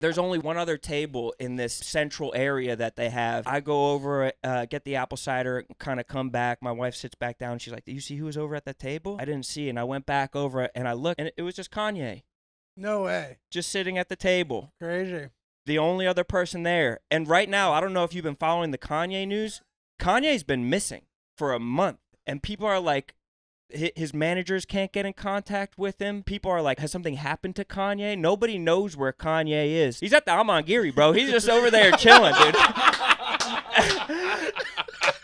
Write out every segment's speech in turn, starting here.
There's only one other table in this central area that they have. I go over, get the apple cider, kind of come back. My wife sits back down. She's like, "Do you see who was over at that table?" I didn't see, and I went back over and I looked, and it was just Kanye. No way. Just sitting at the table. Crazy. The only other person there. And right now, I don't know if you've been following the Kanye news. Kanye's been missing for a month, and people are like, his managers can't get in contact with him. People are like, has something happened to Kanye? Nobody knows where Kanye is. He's at the Amangiri, bro. He's just over there chilling, dude.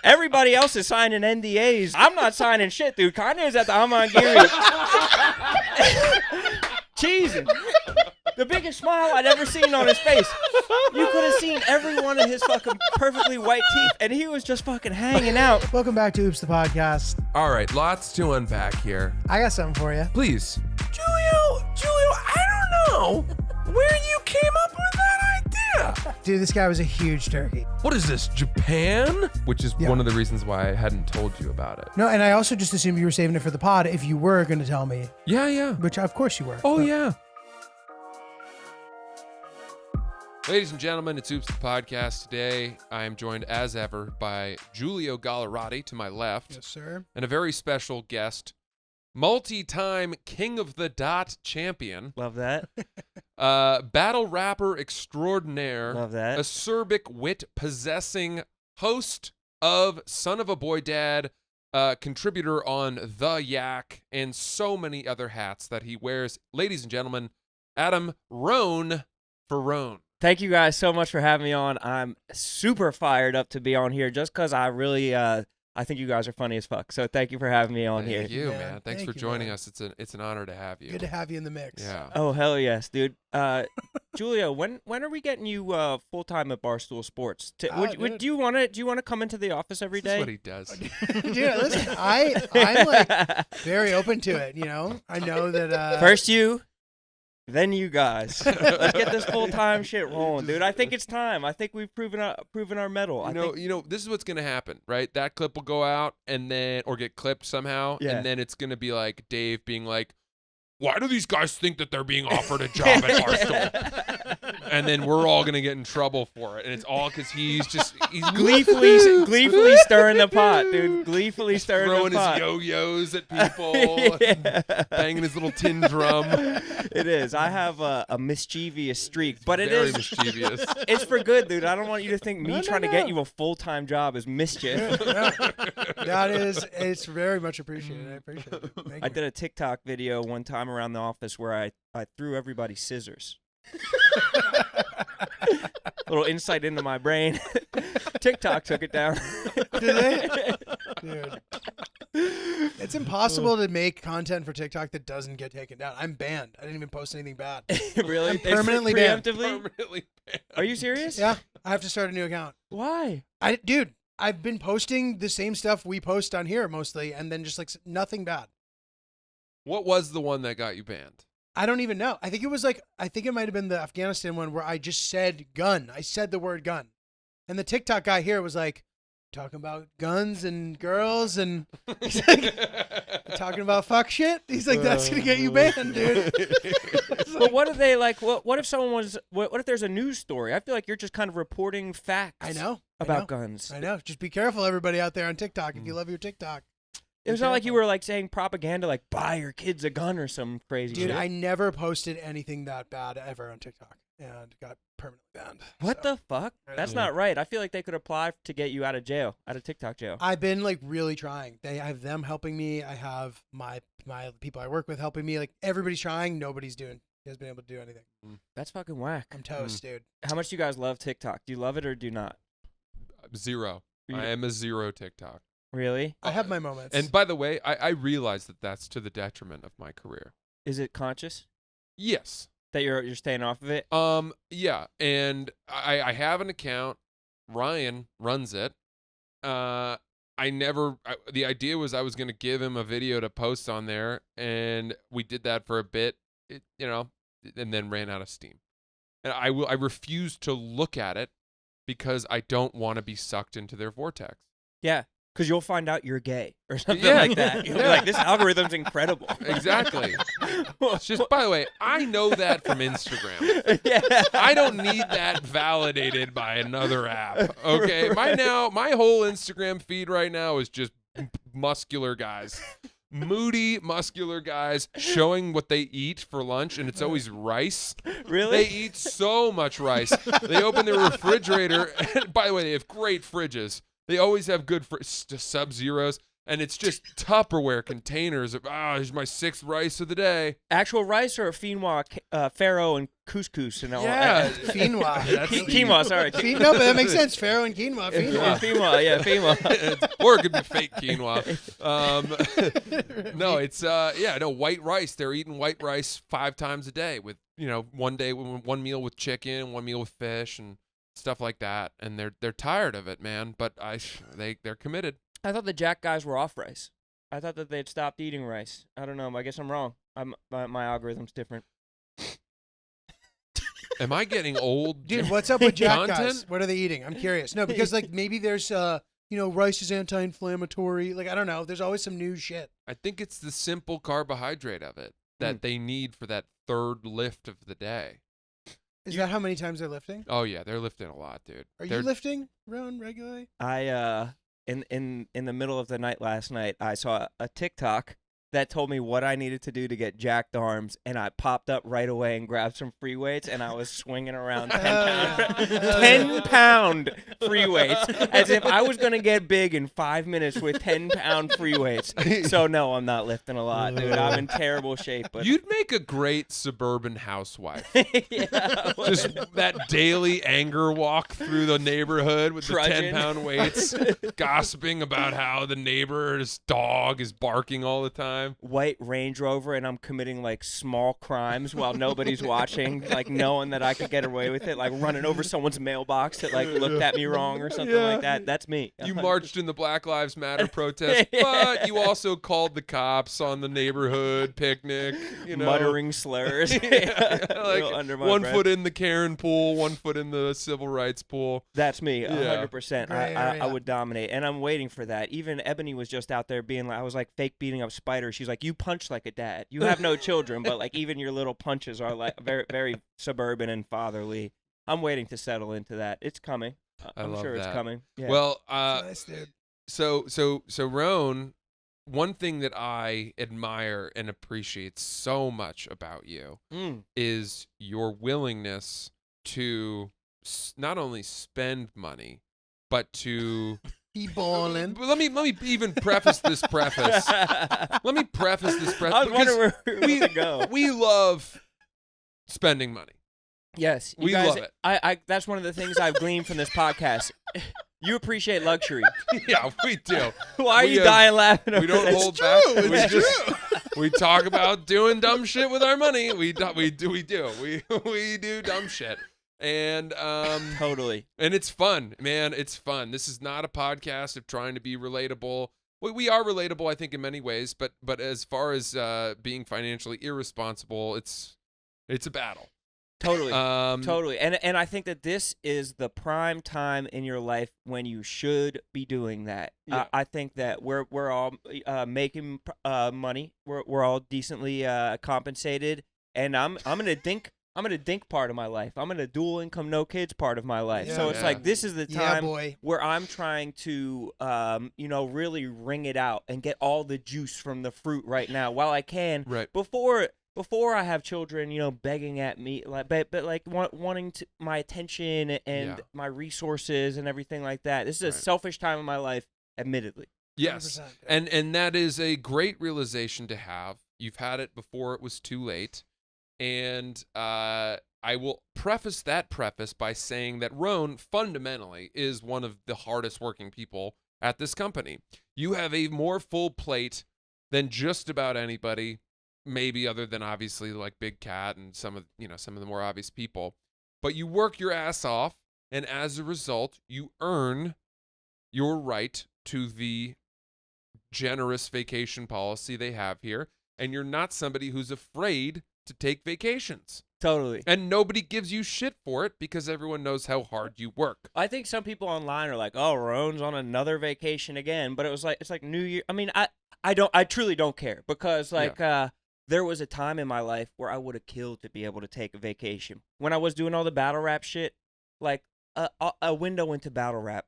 Everybody else is signing NDAs. I'm not signing shit, dude. Kanye's at the Amangiri. Cheesing. The biggest smile I'd ever seen on his face. You could have seen every one of his fucking perfectly white teeth, and he was just fucking hanging out. Welcome back to Oops the Podcast. All right, lots to unpack here. I got something for you. Please. Julio, I don't know where you came up with that idea. Dude, this guy was a huge turkey. What is this, Japan? Which is Yeah. one of the reasons why I hadn't told you about it. No, and I also just assumed you were saving it for the pod if you were going to tell me, Yeah. which of course you were. Oh, But- yeah. Ladies and gentlemen, it's Oops the Podcast. Today, I am joined as ever by Giulio Gallerati to my left, Yes, sir. and a very special guest, multi-time King of the Dot champion, Love that. battle rapper extraordinaire, Love that. acerbic wit-possessing host of Son of a Boy Dad, contributor on The Yak, and so many other hats that he wears. Ladies and gentlemen, Adam Rone for Rone. Thank you guys so much for having me on. I'm super fired up to be on here just because I really, I think you guys are funny as fuck. So thank you for having me on here. Thank you, man. man. Thanks Thank for you, joining man. us. It's an honor to have you. Good to have you in the mix. Yeah. Oh, hell yes, dude. Julio, when are we getting you full-time at Barstool Sports? Dude. Do you want to come into the office every This is day? what he does. Dude, listen, I'm like very open to it, you know? I know that... First you, then you guys. Let's get this full-time shit rolling, dude. I think it's time. I think we've proven our mettle. You know, this is what's gonna happen, right? That clip will go out and then, or get clipped somehow, Yeah. and then it's gonna be like Dave being like, "Why do these guys think that they're being offered a job at Barstool?" And then we're all gonna get in trouble for it, and it's all because he's gleefully stirring the pot, dude. Gleefully stirring throwing the pot. his yo-yos at people, Yeah. banging his little tin drum. It is. I have a mischievous streak, but it Very is. mischievous. It's for good, dude. I don't want you to think me No, trying to get you a full-time job is mischief. it's very much appreciated. I appreciate it. Thank I you. did a TikTok video one time around the office where I threw everybody scissors. Little insight into my brain. TikTok took it down. Did they? Dude. It's impossible to make content for TikTok that doesn't get taken down. I'm banned. I didn't even post anything bad. Really? I'm permanently banned. Preemptively? Permanently banned. Are you serious? Yeah, I have to start a new account. Why? Dude, I've been posting the same stuff we post on here mostly, and then just like nothing bad. What was the one that got you banned? I don't even know. I think it might have been the Afghanistan one where I just said gun. I said the word gun. And the TikTok guy here was like, talking about guns and girls, and he's like, talking about fuck shit. He's like, that's going to get you banned, dude. But what if they like? What if someone was? What if there's a news story? I feel like you're just kind of reporting facts. I know. About guns. I know. Just be careful, everybody out there on TikTok. If you love your TikTok. It was not like you were like saying propaganda, like buy your kids a gun or some crazy Dude, shit. I never posted anything that bad ever on TikTok and got permanently banned. What So, the fuck? I That's know. not right. I feel like they could apply to get you out of jail, out of TikTok jail. I've been like really trying. I have them helping me. I have my people I work with helping me. Like everybody's trying. Nobody's been able to do anything. That's fucking whack. I'm toast, dude. How much do you guys love TikTok? Do you love it or do not? Zero. You- I am a zero TikTok. Really? I have my moments. And by the way, I realize that that's to the detriment of my career. Is it conscious Yes. that you're staying off of it? Yeah. And I have an account. Ryan runs it. The idea was I was going to give him a video to post on there, and we did that for a bit, and then ran out of steam. And I refuse to look at it because I don't want to be sucked into their vortex. Yeah. Because you'll find out you're gay or something Yeah. like that. You'll be like, this algorithm's incredible. Exactly. It's just, by the way, I know that from Instagram. Yeah. I don't need that validated by another app. Okay, my whole Instagram feed right now is just muscular guys, moody muscular guys showing what they eat for lunch, and it's always rice. Really? They eat so much rice. They open their refrigerator, and by the way, they have great fridges. They always have good Sub-Zeros, and it's just Tupperware containers of, here's my 6th rice of the day. Actual rice or quinoa, farro, and couscous and all Yeah. Quinoa. Quinoa, sorry. No, but that makes sense. Farro and quinoa. Yeah, Quinoa. quinoa. Or it could be fake quinoa. No, it's white rice. They're eating white rice 5 times a day with, one meal with chicken, one meal with fish, and stuff like that. And they're tired of it, man. But they're committed. I thought the Jack guys were off rice. I thought that they'd stopped eating rice. I don't know. I guess I'm wrong. My algorithm's different. Am I getting old? Dude, what's up with Jack Content? guys? What are they eating? I'm curious. No, because like maybe there's rice is anti-inflammatory. Like I don't know. There's always some new shit. I think it's the simple carbohydrate of it that they need for that third lift of the day. Is that how many times they're lifting? Oh yeah, they're lifting a lot, dude. Are you lifting, Rone, regularly? I in the middle of the night last night, I saw a TikTok that told me what I needed to do to get jacked arms, and I popped up right away and grabbed some free weights, and I was swinging around 10-pound free weights as if I was gonna get big in 5 minutes with 10-pound free weights. So no, I'm not lifting a lot, dude. I'm in terrible shape. But You'd make a great suburban housewife. yeah, Just that daily anger walk through the neighborhood with Trudging. the 10-pound weights, gossiping about how the neighbor's dog is barking all the time. white Range Rover, and I'm committing like small crimes while nobody's watching, like knowing that I could get away with it, like running over someone's mailbox that like looked at me wrong or something like that. That's me. You marched in the Black Lives Matter protest, but you also called the cops on the neighborhood picnic, muttering slurs. Like under my one breath. foot in the Karen pool, one foot in the civil rights pool. That's me, Yeah. 100%. Gray I area. would dominate, and I'm waiting for that. Even Ebony was just out there being like, I was like fake beating up Spider. She's like, you punch like a dad. You have no children, but like even your little punches are like very, very suburban and fatherly. I'm waiting to settle into that. It's coming. I'm love sure it's that. coming. Yeah. Well, Nice, dude. so Rone, one thing that I admire and appreciate so much about you is your willingness to not only spend money, but to He ballin'. let me even preface this preface. Let me preface this preface. I was wondering where we would go. We love spending money. Yes, you We guys, love it. I that's one of the things I've gleaned from this podcast. You appreciate luxury. Yeah, we do. Why are We you have- dying laughing? We over don't this? hold back. It's We true. just we talk about doing dumb shit with our money. We do dumb shit. And Totally. and it's fun, man. It's fun. This is not a podcast of trying to be relatable. We are relatable, I think, in many ways, but as far as being financially irresponsible, it's a battle. Totally. Um, Totally. And I think that this is the prime time in your life when you should be doing that. Yeah. I think that we're all making money. We're all decently compensated, and I'm in a dink part of my life. I'm in a dual income, no kids part of my life. So it's Yeah. like this is the Yeah, time boy. where I'm trying to really wring it out and get all the juice from the fruit right now while I can. Right. Before I have children, begging at me, but wanting my attention and Yeah. my resources and everything like that. This is a Right. selfish time in my life, admittedly. Yes, 100%. and that is a great realization to have. You've had it before it was too late, and I will preface that preface by saying that Rone fundamentally is one of the hardest working people at this company. You have a more full plate than just about anybody, maybe other than obviously like Big Cat and some of the more obvious people. But you work your ass off, and as a result, you earn your right to the generous vacation policy they have here, and you're not somebody who's afraid to take vacations. Totally. And nobody gives you shit for it because everyone knows how hard you work. I think some people online are like, "Oh, Rone's on another vacation again," but it's like New Year. I mean, I truly don't care because there was a time in my life where I would have killed to be able to take a vacation. When I was doing all the battle rap shit, like a window into battle rap,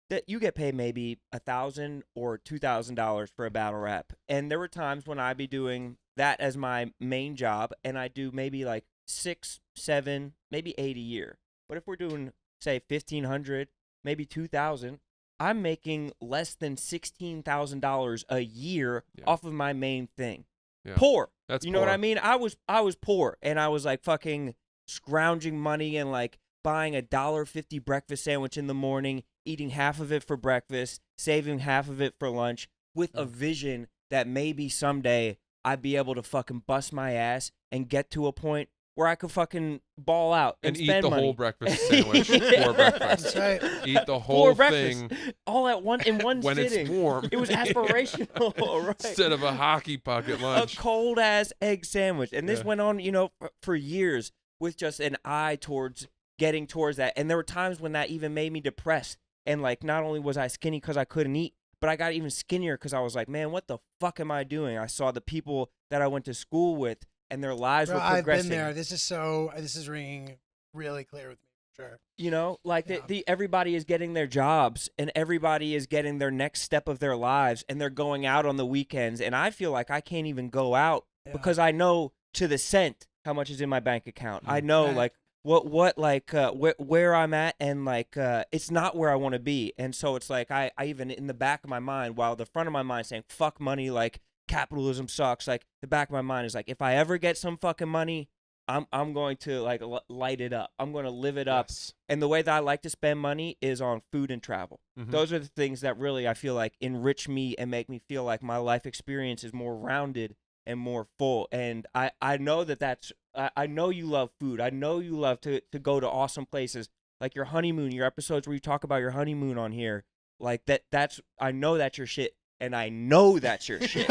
that you get paid maybe $1,000 or $2,000 for a battle rap, and there were times when I'd be doing that as my main job, and I do maybe like 6, 7, maybe 8 a year. But if we're doing say 1,500, maybe 2,000, I'm making less than $16,000 a year off of my main thing. Yeah. Poor. That's you know poor. what I mean? I was poor, and I was like fucking scrounging money and like buying a $1.50 breakfast sandwich in the morning, eating half of it for breakfast, saving half of it for lunch, with a vision that maybe someday I'd be able to fucking bust my ass and get to a point where I could fucking ball out and eat spend the money. whole breakfast sandwich for breakfast. That's right. Eat the whole breakfast, thing all at one in one when sitting. it's warm. It was aspirational, right? Instead of a hockey puck at lunch. A cold ass egg sandwich, and this Yeah. went on, for years with just an eye towards getting towards that. And there were times when that even made me depressed. And like, not only was I skinny because I couldn't eat, but I got even skinnier because I was like, man, what the fuck am I doing? I saw the people that I went to school with, and their lives Bro, were I've progressing. been there. This is ringing really clear with me. Sure. Everybody is getting their jobs, and everybody is getting their next step of their lives, and they're going out on the weekends. And I feel like I can't even go out because I know to the cent how much is in my bank account. I know Right. where I'm at, and it's not where I want to be. And so it's like I even in the back of my mind, while the front of my mind saying fuck money, like capitalism sucks, like the back of my mind is like, if I ever get some fucking money, I'm going to like light it up. I'm going to live it up. Yes. And the way that I like to spend money is on food and travel. Mhm. Those are the things that really I feel like enrich me and make me feel like my life experience is more rounded and more full. And I know I know you love food. I know you love to go to awesome places, like your honeymoon, your episodes where you talk about your honeymoon on here. Like that's I know that's your shit, and I know that's your shit.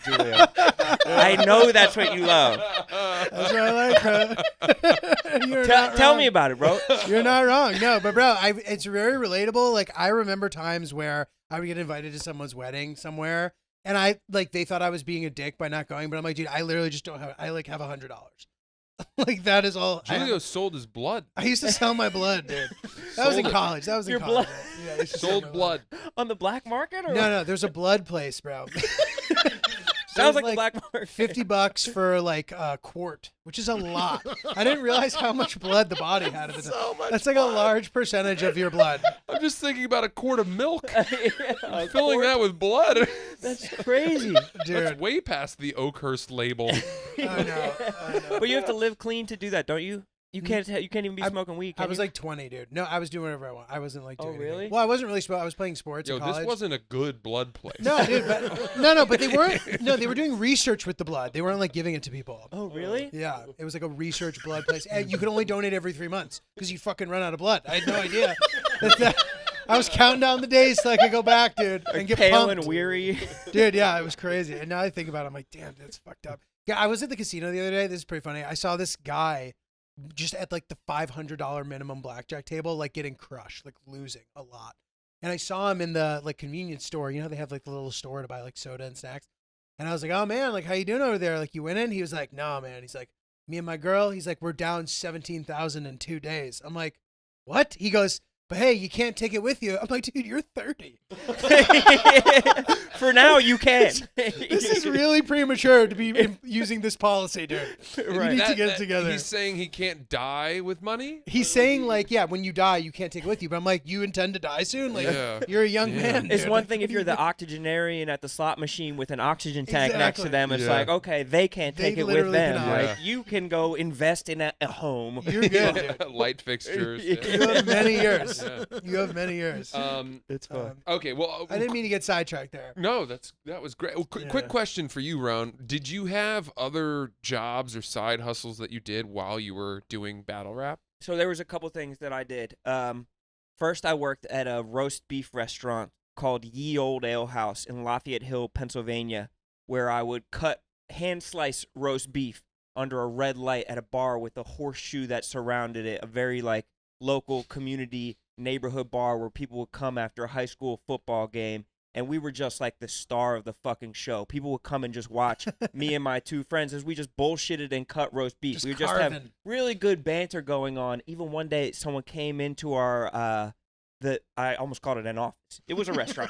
Julia, I know that's what you love. That's what I like, bro. You're not Tell wrong. me about it, bro. You're not wrong. No, but bro, it's very relatable. Like I remember times where I would get invited to someone's wedding somewhere, and they thought I was being a dick by not going, but I'm like, dude, I literally just don't have. I have $100. Like that is all. Julio sold his blood. I used to sell my blood, dude. That was in Sold it. college. That was in Your college. blood? Yeah, I used to sell my Sold blood. On the black market, or No, there's a blood place, bro. sounds There's like a black market. $50 for like a quart, which is a lot. I didn't realize how much blood the body had at the time. So much That's like blood. a large percentage of your blood. I'm just thinking about a quart of milk. Yeah, Filling that with blood. That's crazy. That's Dude, way past the Oakhurst label. I know. But you have to live clean to do that, don't you? You can't even be smoking weed. I can was you? like 20, dude. No, I was doing whatever I want. I wasn't like Oh, doing really? anything. Well, I wasn't really I was playing sports Yo, in college. this wasn't a good blood place. No, dude, but but they weren't. No, they were doing research with the blood. They weren't like giving it to people. Oh, really? Yeah, it was like a research blood place. And you could only donate every 3 months because you fucking run out of blood. I had no idea. I was counting down the days so I could go back, dude, and get Pale pumped. and weary. Dude, yeah, it was crazy. And now I think about it, I'm like, damn, that's fucked up. Yeah, I was at the casino the other day. This is pretty funny. I saw this guy just at like the $500 minimum blackjack table, like getting crushed, like losing a lot. And I saw him in the like convenience store. You know, they have like the little store to buy like soda and snacks. And I was like, oh man, like how you doing over there? Like you winning? He was like, no, man. He's like, me and my girl. He's like, we're down 17,000 in 2 days. I'm like, what? He goes, but hey, you can't take it with you. I'm like, dude, you're 30. For now, you can. This is really premature to be using this policy, dude. You Right. need to get it together. He's saying he can't die with money? He's saying like, yeah, when you die, you can't take it with you. But I'm like, you intend to die soon? Like, Yeah. you're a young Yeah. man. It's dude. one thing if you're the octogenarian at the slot machine with an oxygen tank next to Exactly. them. It's Yeah. like, okay, they can't They take it with literally them. cannot. Like, you can go invest in a home. You're good, dude. Light fixtures. You You have many years. Yeah. You have many years. It's fun. Okay, well, I didn't mean to get sidetracked there. no, that was great. Well, Yeah. quick question for you, Rone. Did you have other jobs or side hustles that you did while you were doing battle rap? So there was a couple things that I did. First, I worked at a roast beef restaurant called Ye Old Ale House in Lafayette Hill, Pennsylvania. where I would hand slice roast beef under a red light at a bar with a horseshoe that surrounded it, a very like local community neighborhood bar where people would come after a high school football game, and we were just like the star of the fucking show. People would come and just watch me and my two friends as we just bullshitted and cut roast beef. We would just have really good banter going on. Even one day someone came into our I almost called it an office. It was a restaurant.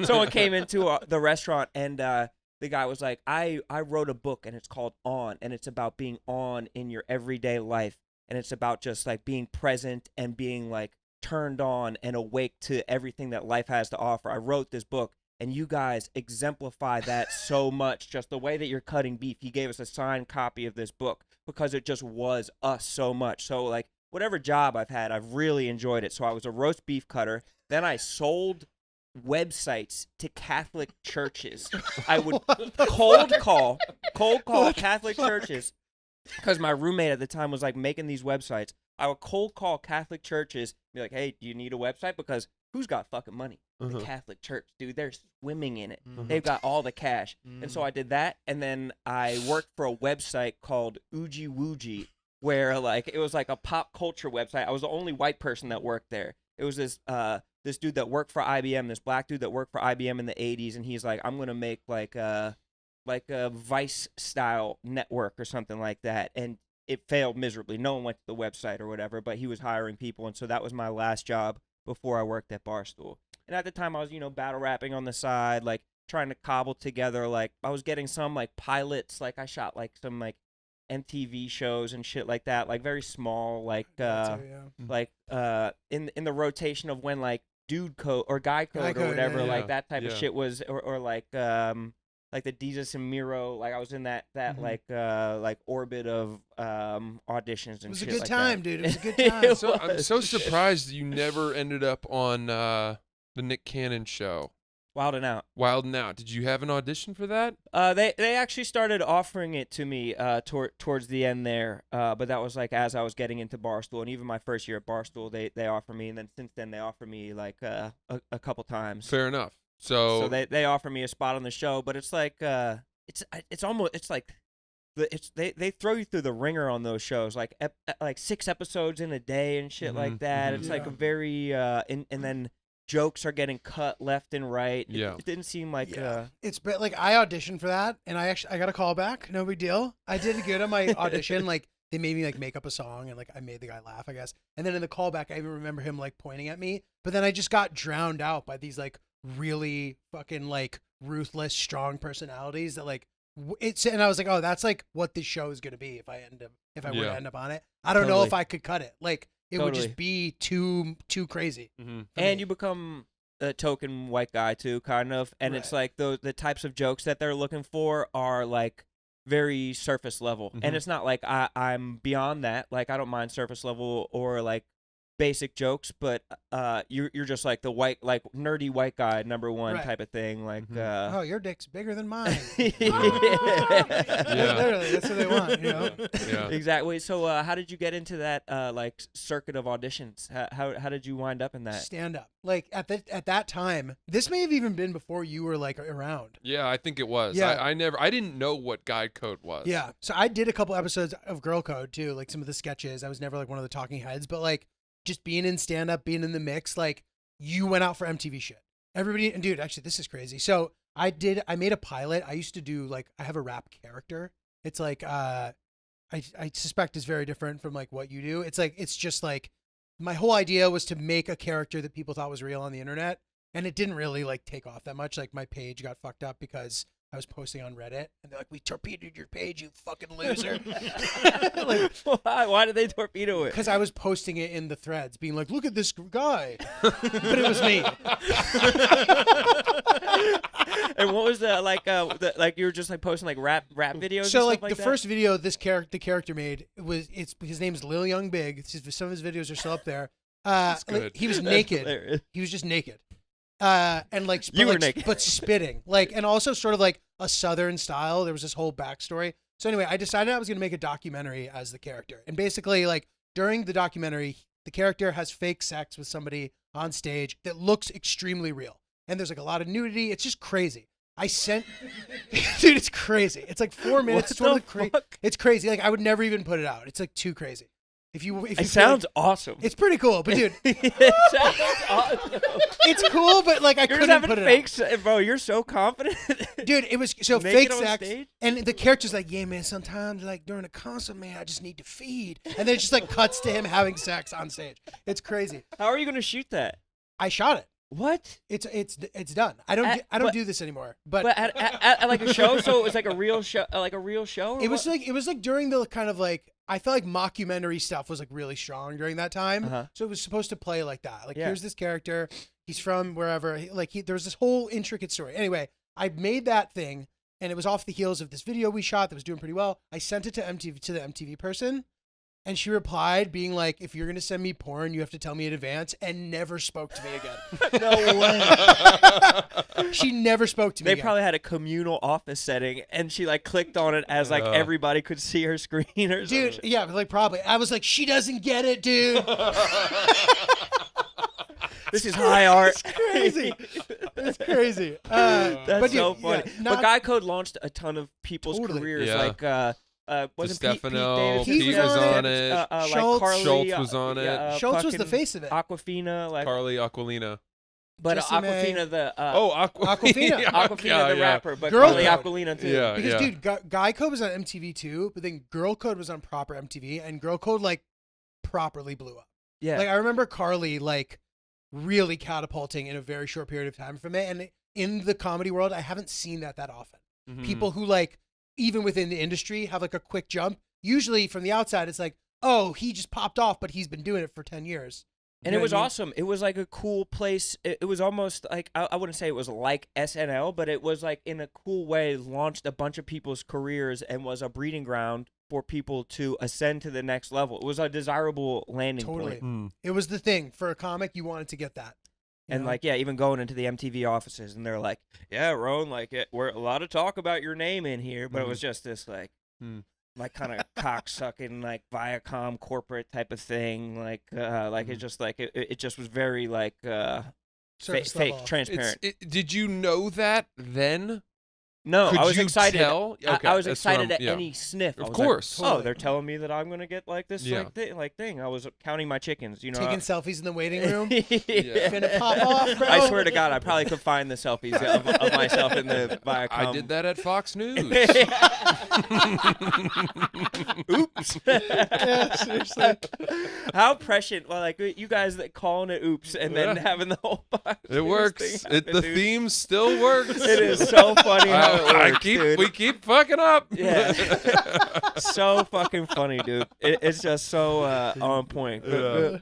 Someone came into the restaurant, and the guy was like, I wrote a book, and it's called On, and it's about being on in your everyday life, and it's about just like being present and being like turned on and awake to everything that life has to offer. I wrote this book, and you guys exemplify that so much, just the way that you're cutting beef. He gave us a signed copy of this book because it just was us so much. So like whatever job I've had, I've really enjoyed it. So I was a roast beef cutter. Then I sold websites to Catholic churches. I would cold call Catholic churches because my roommate at the time was like making these websites. I would cold call Catholic churches, be like, hey, do you need a website? Because who's got fucking money? The Catholic Church, dude. They're swimming in it. They've got all the cash. And so I did that, and then I worked for a website called Oogie Woogie, where like it was like a pop culture website. I was the only white person that worked there. It was this dude that worked for IBM, this black dude that worked for IBM in the 80s, and he's like, I'm gonna make like a Vice style network or something like that. And it failed miserably. No one went to the website or whatever, but he was hiring people, and so that was my last job before I worked at Barstool. And at the time I was, battle rapping on the side, like trying to cobble together, like I was getting some like pilots, like I shot like some like MTV shows and shit like that, like very small, like in the rotation of when like Dude Code or Guy Code or whatever, like that type of shit was, or like the Jesus and Miro, like I was in that like orbit of auditions and shit. It was like a good time, that. dude. It was a good time. So I'm so surprised you never ended up on the Nick Cannon show. Wild and Out. Wild and Out. Did you have an audition for that? They actually started offering it to me towards the end there, but that was like as I was getting into Barstool, and even my first year at Barstool, they offered me, and then since then they offer me like a couple times. Fair enough. So they offer me a spot on the show, but it's like it's almost they throw you through the ringer on those shows, like 6 episodes in a day and shit like that. It's like a very and then jokes are getting cut left and right. It didn't seem like it's like I auditioned for that, and I got a call back. No big deal. I did good on my audition. Like they made me like make up a song, and like I made the guy laugh, I guess. And then in the callback, I even remember him like pointing at me. But then I just got drowned out by these like really fucking like ruthless, strong personalities that like and I was like, oh, that's like what this show is gonna be if I were to end up on it. I don't know if I could cut it. Like it would just be too crazy. And you become a token white guy too, kind of. And it's like the types of jokes that they're looking for are like very surface level. And it's not like I'm beyond that. Like I don't mind surface level or like basic jokes, but you're just like the white, like nerdy white guy number one type of thing. Like oh, your dick's bigger than mine. Yeah. Literally, that's what they want, you know. Yeah. Exactly. So how did you get into that like circuit of auditions? How did you wind up in that? Stand up. Like at that time, this may have even been before you were like around. Yeah, I think it was. Yeah. I didn't know what Guy Code was. Yeah. So I did a couple episodes of Girl Code too, like some of the sketches. I was never like one of the talking heads, but like just being in stand up, being in the mix, like you went out for MTV shit. Everybody, and dude, actually this is crazy. So I made a pilot. I used to do like, I have a rap character. It's like, I suspect is very different from like what you do. It's like, it's just like, my whole idea was to make a character that people thought was real on the internet. And it didn't really like take off that much. Like my page got fucked up because I was posting on Reddit, and they're like, "We torpedoed your page, you fucking loser." Like, why did they torpedo it? Because I was posting it in the threads, being like, "Look at this guy," but it was me. And what was the like you were just like posting like rap videos? So and like stuff the that? first video the character made his name's Lil Young Big. Some of his videos are still up there. good. He was naked. He was just naked. And like, you were naked, but spitting, like, and also sort of like a Southern style. There was this whole backstory. So anyway, I decided I was going to make a documentary as the character. And basically, like, during the documentary, the character has fake sex with somebody on stage that looks extremely real. And there's like a lot of nudity. It's just crazy. I sent, dude, it's crazy. It's like 4 minutes. It's totally crazy. It's crazy. Like I would never even put it out. It's like too crazy. If you it sounds awesome. It's pretty cool, but dude, it sounds awesome. it's cool, but like I couldn't put it out. Bro, you're so confident. Dude, it was so Naked fake on sex, stage? and the character's like, yeah, man. Sometimes like during a concert, man, I just need to feed, and then it just like cuts to him having sex on stage. It's crazy. How are you gonna shoot that? I shot it. What? It's done. I don't do this anymore. But at like a show, so it was like a real show, it was like during the kind of like I felt like mockumentary stuff was like really strong during that time. Uh-huh. So it was supposed to play like that. Like Yeah. here's this character, he's from wherever. There was this whole intricate story. Anyway, I made that thing, and it was off the heels of this video we shot that was doing pretty well. I sent it to the MTV person. And she replied, being like, if you're going to send me porn, you have to tell me in advance, and never spoke to me again. No way. She never spoke to me They again. probably had a communal office setting, and she like clicked on it as like everybody could see her screen or something. Dude, yeah, like probably. I was like, she doesn't get it, dude. This is high art. It's crazy. It's crazy. That's but so dude, funny. yeah, But Guy Code launched a ton of people's Totally. careers. Yeah. Like wasn't Stefano, Pete Pete Davidson? was on it. Like Schultz. Carly, Schultz was on it. Schultz was the fucking face of it. Aquafina, like Carly Aquilina. but Jessie May. Aquafina the Aquafina. Aquafina the rapper, but Girl Carly Code. Aquilina too. Yeah. Because, dude, Guy Code was on MTV too, but then Girl Code was on proper MTV, and Girl Code, like, properly blew up. Yeah. Like, I remember Carly, like, really catapulting in a very short period of time from it. And in the comedy world, I haven't seen that often. Mhm. People who, like, even within the industry have, like, a quick jump. Usually from the outside, it's like, oh, he just popped off, but he's been doing it for 10 years. You And know it was what I mean? awesome. It was like a cool place. It was almost like, I wouldn't say it was like SNL, but it was like in a cool way launched a bunch of people's careers and was a breeding ground for people to ascend to the next level. It was a desirable landing Totally. point. It was the thing. For a comic, you wanted to get that. You And know? like, yeah, even going into the MTV offices and they're like, yeah, Rone, like we're a lot of talk about your name in here, but it was just this like, like kind of cocksucking, like Viacom corporate type of thing. Like it just like, it just was very like, Surface fake, level. transparent. Did you know that then? No, Could I was you excited. tell? Okay, I was that's what excited I'm- at yeah. any sniff. I Of was like, course. oh, Totally. they're telling me that I'm gonna get like this Yeah. thing. I was counting my chickens. You know, Taking selfies in the waiting room. yeah. Finna pop off, bro. I swear to God, I probably could find the selfies of myself in the Viacom. I did that at Fox News. Oops. Yeah, seriously. How prescient. Well, like you guys that calling it oops and then Yeah. having the whole Fox It News works. thing happen, The dude. theme still works. It is so funny how it works, dude. We keep fucking up. Yeah. So fucking funny, dude. It's just so on point.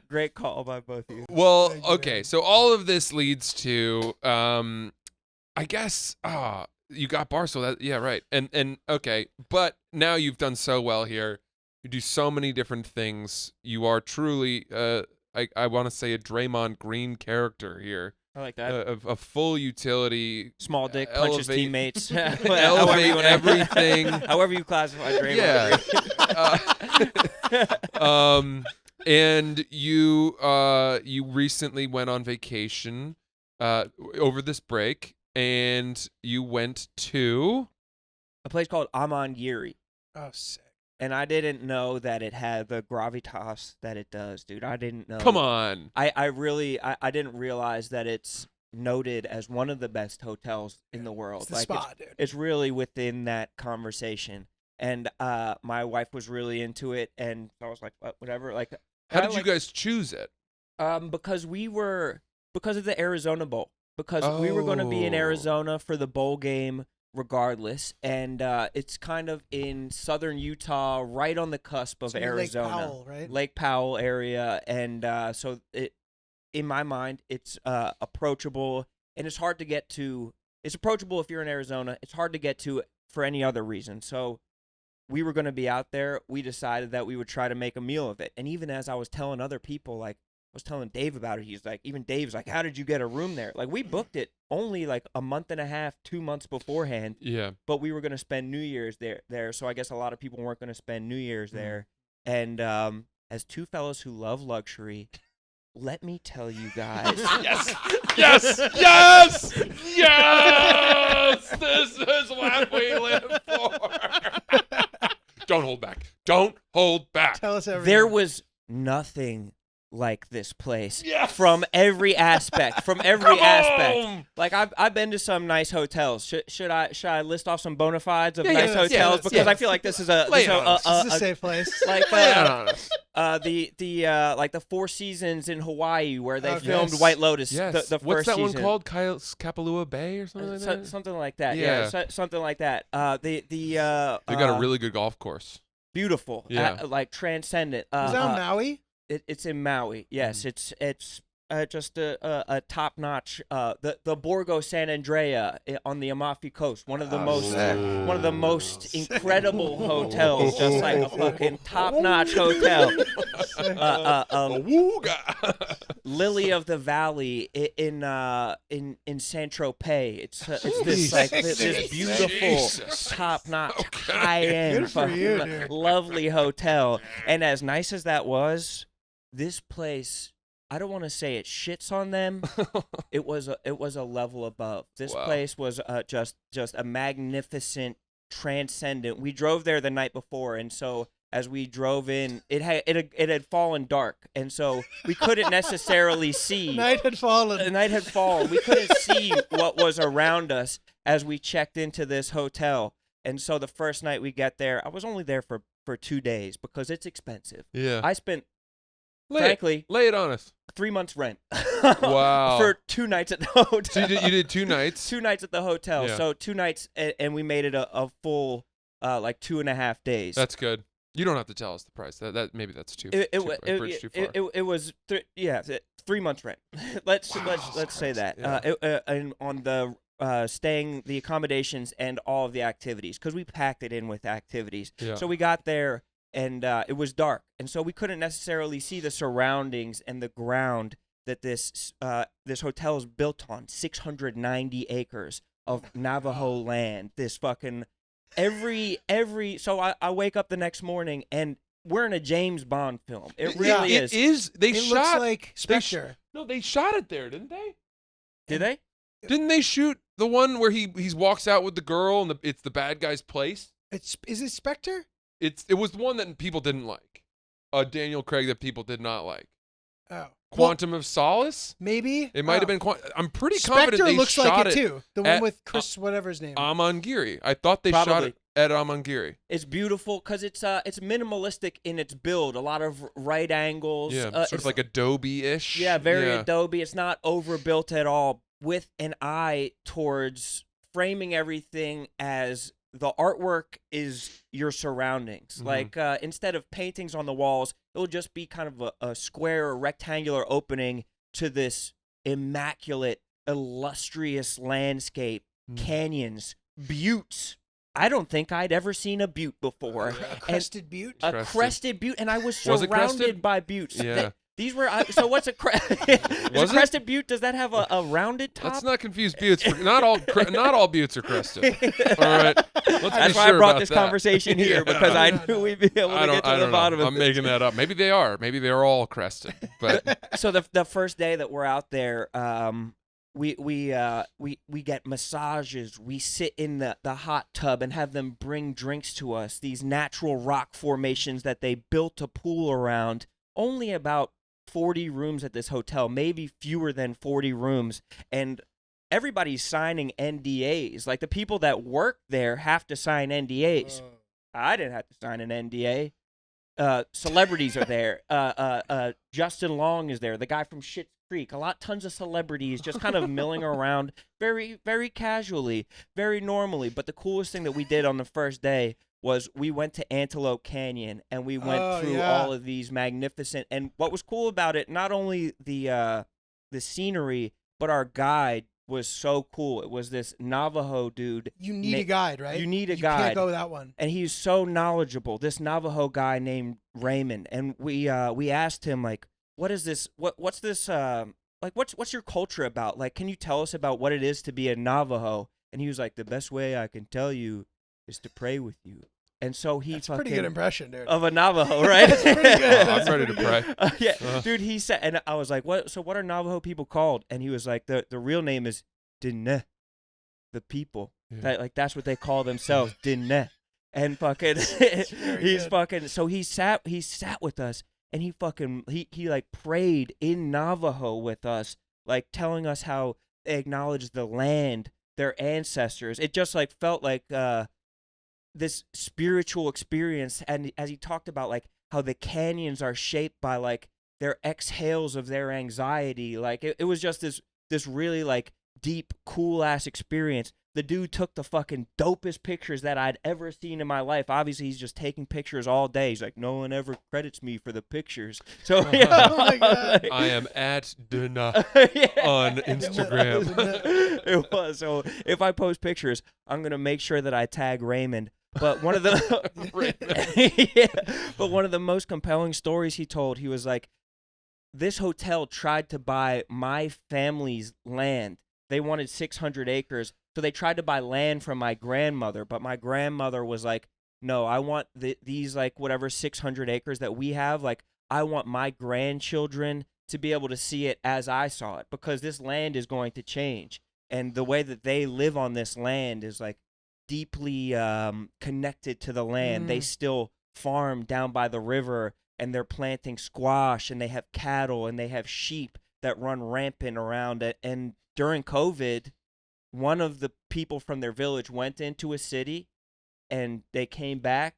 Great call by both of you. Well, Thank you, okay. man. So all of this leads to, I guess, you got Barstool. That, yeah, right. And okay, but now you've done so well here. You do so many different things. You are truly, I want to say, a Draymond Green character here. I like that. A full utility. Small dick punches elevate- teammates. elevate everything. However you classify Draymond. Yeah. And you recently went on vacation over this break, and you went to A place called Amangiri. Oh, sick. And I didn't know that it had the gravitas that it does, dude. I didn't know. Come on. I really didn't realize that it's noted as one of the best hotels in the world. It's the spot, dude. It's really within that conversation. And my wife was really into it, and I was like, whatever. Like, How did you guys choose it? because of the Arizona Bowl. Because we were going to be in Oh. Arizona for the bowl game regardless, and it's kind of in southern Utah, right on the cusp of So you're Arizona. Lake Powell, right? Lake Powell area, and so it, in my mind, it's approachable, and it's hard to get to. It's approachable if you're in Arizona. It's hard to get to for any other reason. So we were going to be out there. We decided that we would try to make a meal of it. And even as I was telling other people, like I was telling Dave about it, he's like, even Dave's like, how did you get a room there? Like we booked it only like a month and a half, 2 months beforehand. Yeah. But we were going to spend New Year's there. So I guess a lot of people weren't going to spend New Year's there. And as two fellows who love luxury, let me tell you guys. Yes, yes, yes, yes. This is what we live for. Don't hold back. Don't hold back. Tell us everything. There was nothing like this place Yes. from every aspect. From every aspect. Like I've been to some nice hotels. Should I list off some bona fides of nice hotels because I feel like this is a Lay it on us. This is a safe place. like Lay it on us. like the Four Seasons in Hawaii where they Okay. filmed Yes. White Lotus. Yes. The What's first that season. one called? Kapalua Bay or something like that? Something like that. Yeah. Something like that. They got a really good golf course. beautiful. Yeah. Like transcendent. Is that on Maui? It's in Maui. Yes, it's just a top notch. The Borgo San Andrea on the Amalfi Coast, one of the most incredible hotels, just like a fucking top notch hotel. Awooga. Lily of the Valley in Saint Tropez. It's this like this beautiful Jesus. top notch Okay. high end Good for you, dude. lovely hotel. And as nice as that was, this place, I don't want to say it shits on them. It was a level above. This Wow. place was just a magnificent, transcendent. We drove there the night before, and so as we drove in, it had fallen dark, and so we couldn't necessarily see. Night had fallen. The night had fallen. We couldn't see what was around us as we checked into this hotel. And so the first night we get there, I was only there for 2 days because it's expensive. Yeah. I spent, Lay frankly, it on us. 3 months rent. Wow. For 2 nights at the hotel. So you did 2 nights? 2 nights at the hotel. Yeah. So 2 nights, and we made it a full, like 2.5 days. That's good. You don't have to tell us the price. That maybe that's too. It too, a bridge too far. it was 3 months rent. let's say that. Yeah. And on the staying, the accommodations, and all of the activities, because we packed it in with activities. Yeah. So we got there, and it was dark, and so we couldn't necessarily see the surroundings and the ground that this hotel is built on. 690 acres of Navajo land. This fucking so I wake up the next morning and we're in a James Bond film. It really It is. They It shot. looks like they Spectre. No, they shot it there, didn't they? Did they? Didn't they shoot the one where he walks out with the girl and it's the bad guy's place? Is it Spectre? It was the one that people didn't like. Daniel Craig that people did not like. Oh. Quantum of Solace? Maybe. It might have been. I'm pretty Spectre confident they looks shot like it too. The one at, with Chris, whatever his name. Amangiri. I thought they shot Probably. it at Amangiri. It's beautiful because it's minimalistic in its build. A lot of right angles. Yeah, sort of like Adobe-ish. Yeah, very Adobe. It's not overbuilt at all, with an eye towards framing everything as the artwork is your surroundings. Mhm. Like instead of paintings on the walls, it'll just be kind of a square or rectangular opening to this immaculate, illustrious landscape, canyons, buttes. I don't think I'd ever seen a butte before. A crested butte. A Crested. crested butte, and I was Was it crested? surrounded by buttes. Yeah. These were so. What's a Was it? crested butte? Does that have a rounded top? Let's not confuse buttes. Not all buttes are crested. All right. Let's That's be why sure I brought about this that. conversation here Yeah. because I knew we'd be able to get to the know. bottom of I'm it. making that up. Maybe they are. Maybe they're all crested. But So the first day that we're out there, we get massages. We sit in the hot tub and have them bring drinks to us. These natural rock formations that they built a pool around. Only about 40 rooms at this hotel, maybe fewer than 40 rooms, and everybody's signing NDAs. Like the people that work there have to sign NDAs. I didn't have to sign an NDA. Celebrities are there. Justin Long is there. The guy from Schitt's Creek. Tons of celebrities just kind of milling around very, very casually, very normally. But the coolest thing that we did on the first day was we went to Antelope Canyon and we went through all of these magnificent. And what was cool about it, not only the scenery, but our guide was so cool. It was this Navajo dude. You need a guide, right? You need a You guide. can't go without one. And he's so knowledgeable. This Navajo guy named Raymond, and we asked him like, what is this? What's this? Like what's your culture about? Like, can you tell us about what it is to be a Navajo? And he was like, the best way I can tell you is to pray with you. And so he That's a fucking pretty good impression, dude. of a Navajo, right? That's pretty good. I'm ready to pray. Yeah, dude. He said, and I was like, "What? So what are Navajo people called?" And he was like, "The real name is Diné, the people. Yeah. That's what they call themselves, Diné." And fucking, he's good. fucking. So he sat with us, and he like prayed in Navajo with us, like telling us how they acknowledge the land, their ancestors. It just like felt like this spiritual experience. And as he talked about like how the canyons are shaped by like their exhales of their anxiety, like it was just this really like deep, cool ass experience. The dude took the fucking dopest pictures that I'd ever seen in my life. Obviously, he's just taking pictures all day. He's like, no one ever credits me for the pictures. So, you know, Oh my God. I am at Duna yeah. on Instagram. It was. So if I post pictures, I'm gonna make sure that I tag Raymond. But one of the yeah, but one of the most compelling stories he told, he was like, this hotel tried to buy my family's land. They wanted 600 acres. So they tried to buy land from my grandmother, but my grandmother was like, no, I want these like whatever 600 acres that we have. Like, I want my grandchildren to be able to see it as I saw it, because this land is going to change. And the way that they live on this land is like deeply connected to the land. They still farm down by the river, and they're planting squash, and they have cattle, and they have sheep that run rampant around it. And during COVID, one of the people from their village went into a city, and they came back,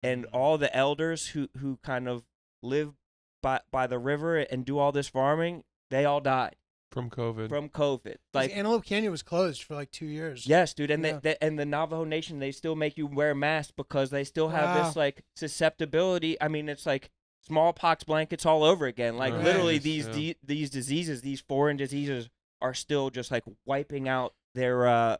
and all the elders who kind of live by the river and do all this farming, they all died From COVID. from COVID. Like Like, Antelope Canyon was closed for like 2 years. yes, dude, and Yeah. and the Navajo Nation, they still make you wear masks because they still have Wow. this like susceptibility. I mean, it's like smallpox blankets all over again. Like Right. literally, Yes, these diseases, these foreign diseases, are still just like wiping out their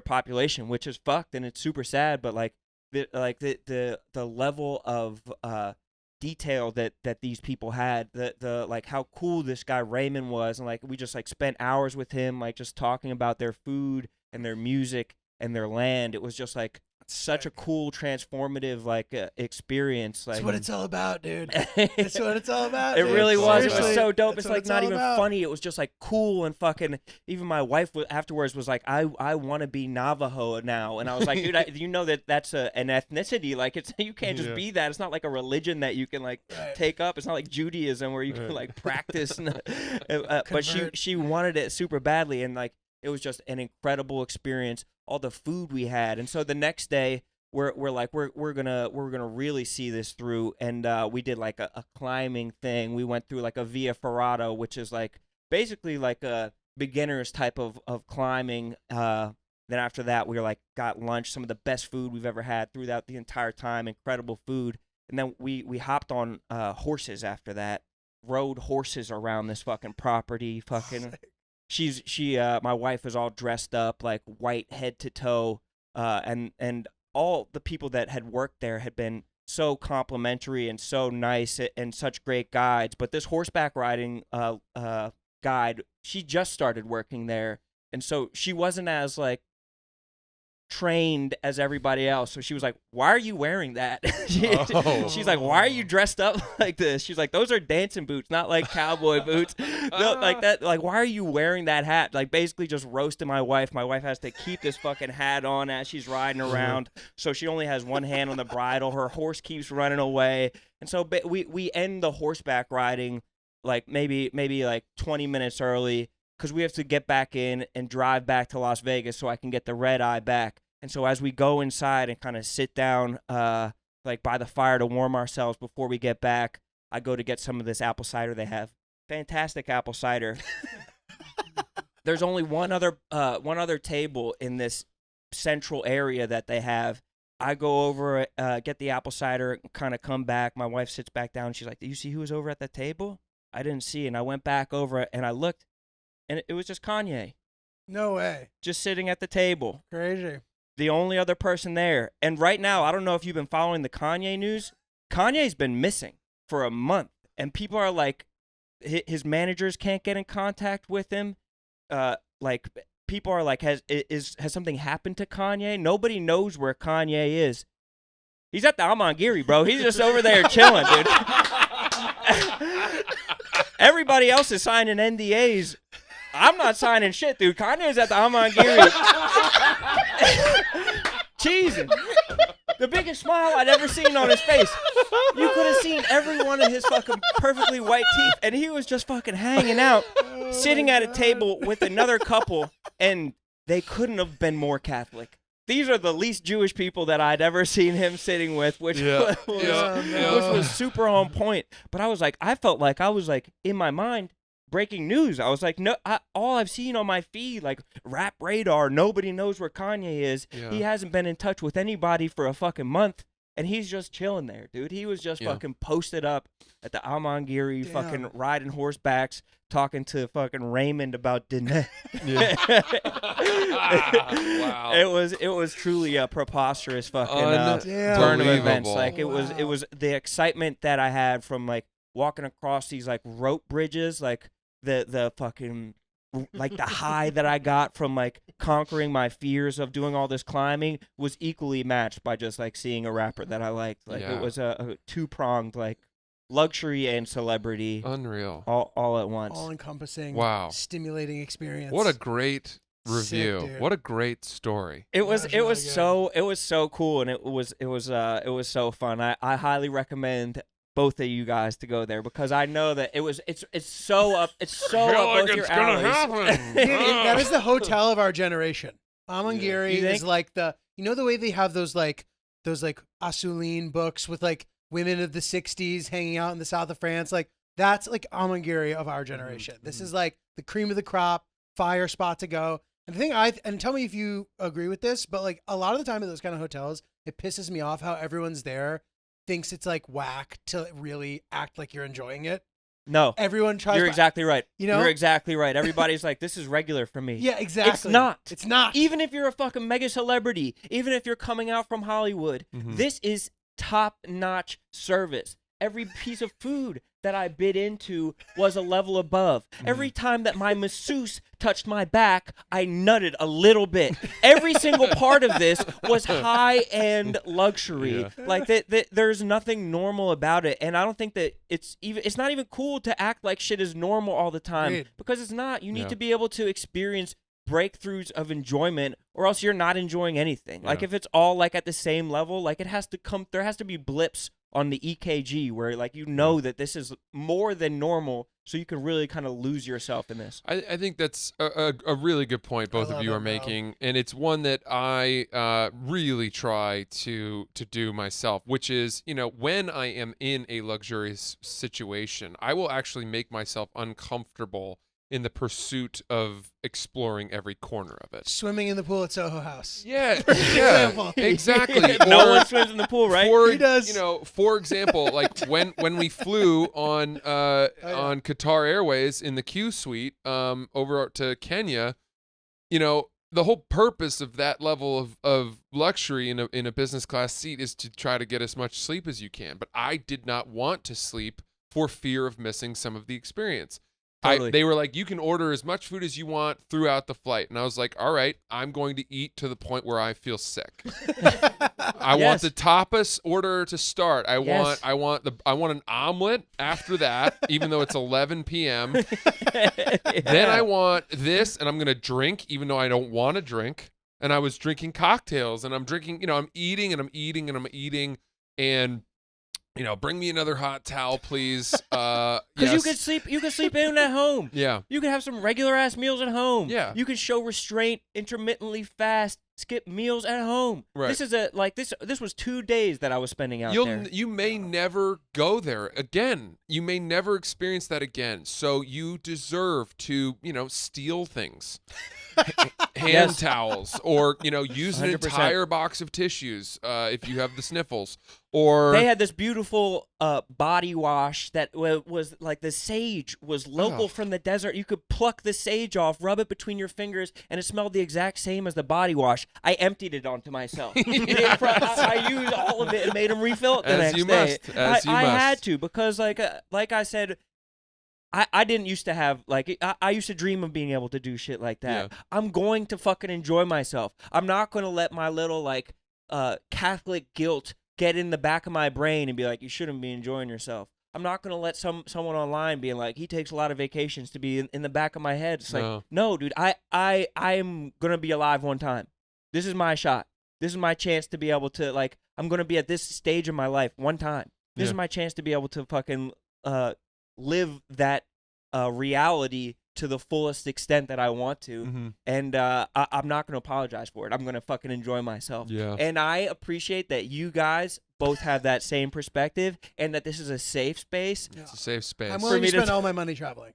population, which is fucked, and it's super sad. But like the level of detail that these people had, the like how cool this guy Raymond was, and like we just like spent hours with him, like just talking about their food and their music and their land. It was just like such a cool, transformative like experience. Like That's what it's all about, dude. That's what it's all about. It dude. really was. It was Seriously. so dope. That's It's what like not all even about. funny. It was just like cool and fucking. Even my wife afterwards was like, "I want to be Navajo now," and I was like, "Dude, you know that that's an ethnicity. Like it's you can't just Yeah. be that. It's not like a religion that you can like Right. take up. It's not like Judaism where you can Right. like practice." But Convert. she wanted it super badly, and like it was just an incredible experience. All the food we had, and so the next day. We're gonna really see this through, and we did like a climbing thing. We went through like a Via Ferrata, which is like basically like a beginner's type of climbing. Then after that, we were like got lunch, some of the best food we've ever had throughout the entire time, incredible food. And then we hopped on horses after that, rode horses around this fucking property. Fucking, my wife is all dressed up like white head to toe, and all the people that had worked there had been so complimentary and so nice and such great guides. But this horseback riding guide, she just started working there, and so she wasn't as like trained as everybody else. So she was like, "Why are you wearing that?" Oh. She's like, "Why are you dressed up like this?" She's like, "Those are dancing boots, not like cowboy boots." No, like that. Like, why are you wearing that hat? Like, basically just roasting my wife. My wife has to keep this fucking hat on as she's riding around. So she only has one hand on the bridle. Her horse keeps running away, and so we end the horseback riding like maybe like 20 minutes early, because we have to get back in and drive back to Las Vegas so I can get the red eye back. And so as we go inside and kind of sit down like by the fire to warm ourselves before we get back, I go to get some of this apple cider they have. Fantastic apple cider. There's only one other table in this central area that they have. I go over, get the apple cider, kind of come back. My wife sits back down. She's like, "Do you see who was over at the table?" I didn't see. And I went back over and I looked, and it was just Kanye, No way. just sitting at the table. Crazy. The only other person there. And right now, I don't know if you've been following the Kanye news. Kanye's been missing for a month, and people are like, his managers can't get in contact with him. Like people are like, has something happened to Kanye? Nobody knows where Kanye is. He's at the Amangiri, bro. He's just over there chilling, dude. Everybody else is signing NDAs. I'm not signing shit, dude. Kanye's at the Amangiri. Cheesing. The biggest smile I'd ever seen on his face. You could have seen every one of his fucking perfectly white teeth, and he was just fucking hanging out, sitting at a table with another couple, and they couldn't have been more Catholic. These are the least Jewish people that I'd ever seen him sitting with, which was super on point. But I felt like I was like, in my mind, breaking news. I was like, no, all I've seen on my feed, like Rap Radar, nobody knows where Kanye is. Yeah. He hasn't been in touch with anybody for a fucking month, and he's just chilling there, dude. He was just fucking posted up at the Amangiri, fucking riding horsebacks, talking to fucking Raymond about dinner. Wow. It was truly a preposterous fucking turn of events. Like it was the excitement that I had from like walking across these like rope bridges, like the fucking like the high that I got from like conquering my fears of doing all this climbing was equally matched by just like seeing a rapper that I liked. Like it was a two-pronged like luxury and celebrity. Unreal. All at once. All encompassing. Wow. Stimulating experience. What a great review. Sick, what a great story. It was so cool, and it was so fun. I highly recommend both of you guys to go there because I know that it's so up both your alleys. That is the hotel of our generation. Amangiri is like the way they have those Assouline books with like women of the 60s hanging out in the south of France, like that's like Amangiri of our generation. This is like the cream of the crop, fire spot to go. And the thing and tell me if you agree with this, but like a lot of the time at those kind of hotels, it pisses me off how everyone's there thinks it's like whack to really act like you're enjoying it. No. Everyone tries. You're exactly right. You're exactly right. Everybody's like, this is regular for me. Yeah, exactly. It's not. Even if you're a fucking mega celebrity, even if you're coming out from Hollywood, this is top-notch service. Every piece of food that I bit into was a level above. Every time that my masseuse touched my back, I nutted a little bit. Every single part of this was high-end luxury. Yeah. Like there's nothing normal about it, and I don't think that it's not even cool to act like shit is normal all the time because it's not. You need to be able to experience breakthroughs of enjoyment, or else you're not enjoying anything. Like if it's all like at the same level, like there has to be blips on the EKG where like that this is more than normal, so you can really kind of lose yourself in this. I think that's a really good point both of you are making, and it's one that I really try to do myself, which is, when I am in a luxurious situation, I will actually make myself uncomfortable in the pursuit of exploring every corner of it. Swimming in the pool at Soho House. Yeah, exactly. No one swims in the pool, right? He does. For example, like when we flew on Qatar Airways in the Q suite over to Kenya, the whole purpose of that level of luxury in a business class seat is to try to get as much sleep as you can. But I did not want to sleep for fear of missing some of the experience. Totally. They were like, you can order as much food as you want throughout the flight. And I was like, all right, I'm going to eat to the point where I feel sick. I want the tapas order to start. I want an omelet after that, even though it's 11 p.m. Then I want this, and I'm going to drink, even though I don't want to drink. And I was drinking cocktails, and I'm drinking, I'm eating, and I'm eating, and I'm eating, and bring me another hot towel, please. Because you could sleep in at home. Yeah. You could have some regular ass meals at home. Yeah. You could show restraint, intermittently fast, skip meals at home. Right. This is this was 2 days that I was spending out there. You may never go there again. You may never experience that again. So you deserve to, steal things. Hand towels, or use an 100%. entire box of tissues if you have the sniffles. Or they had this beautiful body wash that was like the sage was local from the desert. You could pluck the sage off, rub it between your fingers, and it smelled the exact same as the body wash. I emptied it onto myself. I used all of it and made him refill it the next day. I had to, because like I said, I didn't used to have, I used to dream of being able to do shit like that. Yeah. I'm going to fucking enjoy myself. I'm not going to let my little, Catholic guilt get in the back of my brain and be like, you shouldn't be enjoying yourself. I'm not gonna let someone online be like, he takes a lot of vacations to be in the back of my head. It's like, no, dude, I am gonna be alive one time. This is my shot. This is my chance to be able to, like, I'm gonna be at this stage of my life one time. This is my chance to be able to fucking live that reality to the fullest extent that I want to, and I'm not gonna apologize for it. I'm gonna fucking enjoy myself. Yeah. And I appreciate that you guys both have that same perspective, and that this is a safe space. It's a safe space. I'm willing me to to spend all my money traveling.